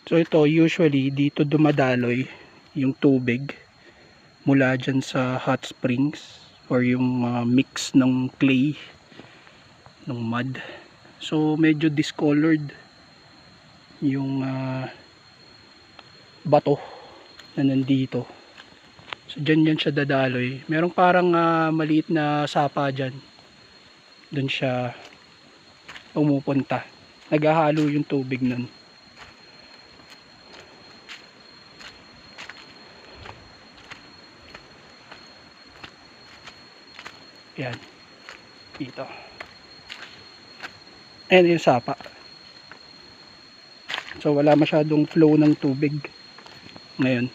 So ito usually dito dumadaloy yung tubig mula dyan sa hot springs or yung mix ng clay ng mud. So medyo discolored yung bato na nandito. So dyan yan siya dadaloy. Merong parang maliit na sapa dyan. Doon siya pumupunta. Naghahalo yung tubig nun. Yan. Dito. Ayan yung sapa. So wala masyadong flow ng tubig ngayon.